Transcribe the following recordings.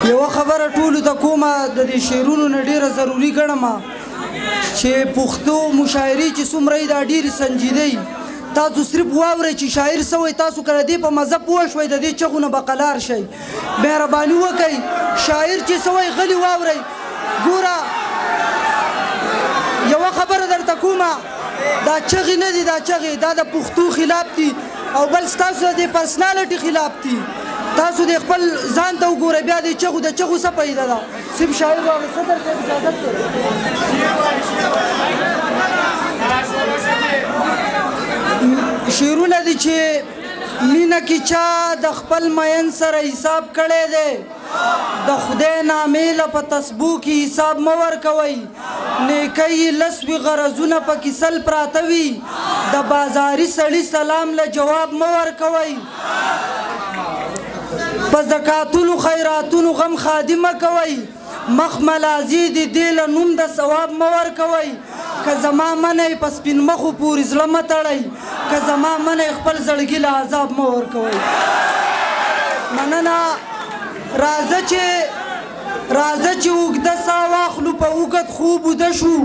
یوه خبره ټولو ته کومه د دې شعرونو نه ډېره ضروري ګڼم چې پښتو مشاعرې چې څومره یې دا ډېرې سنجیده تاسو صرف واورئ چې شاعر څه وایي تاسو که د دې په مزه پوه شوئ د دې چغو نه به قلار شئ مهرباني وکئ شاعر چې څه وایي غلي واورئ ګوره یوه خبره درته کومه دا چغې نه دي دا چغې دا د پښتو خلاف دي او بل ستاسو د دې پرسنالټي خلاف دي تاسو د خپل ځان ته وګورئ بیا د چغو څه پیدا ده صرف شاعر راغلی صدر صاحب اجازت شعرونه دي چې مینه کې چا د خپل مین سره حساب کړی دی د خدای نامې له په تسبو کې حساب مه ورکوئ نیکۍ یې لس وي غرضونه پکې سل پراته وي د بازاري سړي سلام له جواب مه ورکوئ په زکاتونو خیراتونو غم خادي مه کوئ مخ ملازي دي دې له نوم د ثواب مه ورکوئ که زما منئ په سپین مخو پورې زړه مه تړئ که زما منئ خپل زړګي له عذاب مه ورکوئ مننه راځه چې اوږده ساه واخلو په اوږد خوب وده شو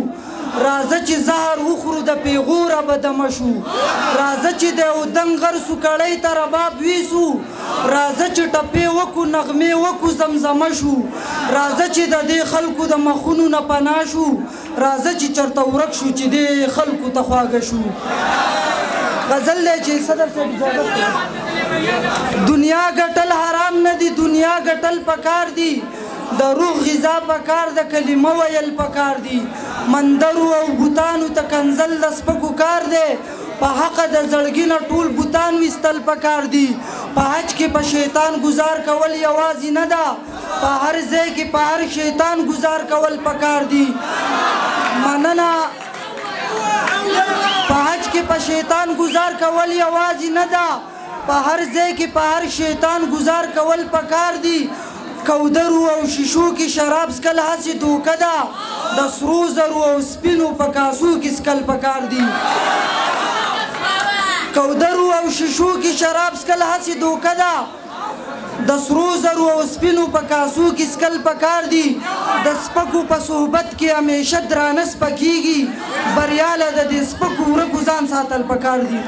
راځه چې زهر وخورو د پیغوره به دمه شو راځه چې د یو دنګ غرسو کړۍ ته رباب ویسو راځه چې ټپې وکړو نغمې وکړو زمزمه شو راځه چې د دې خلکو د مخونو نه پناه شو راځه چې چرته ورک شو چې دې خلکو ته خواږه شو غزل دی چې صدر صاحب اجازت دی دنیا ګټل حرام نه دي دنیا ګټل پکار دي د روح غذا پکار د کلمه ویل پکار دي مندرو او بوتانو ته کنزل د سپکو کار دی په حق د زړګي نه ټول بوتان ویستل پکار دي په حج کې په شیطان گزار کول یوازې نه ده په هر ځای کې په هر شیطان گزار کول پکار دي مننه په حج کې په شیطان گزار کول یوازې نه ده په هر ځای کې په هر شیطان گزار کول پکار دي کودرو او شیشو کې شراب سکل هسې دوکه ده د سرو زرو او سپینو په کاسو کې سکل پکار دي کودرو او شیشو کې شراب سکل هسې دوکه ده د سرو زرو او سپینو په کاسو کې سکل پکار دي د سپکو په صحبت کې همیشه درانه سپکېږي بریا له د دې سپکو ورکو ځان ساتل پکار دي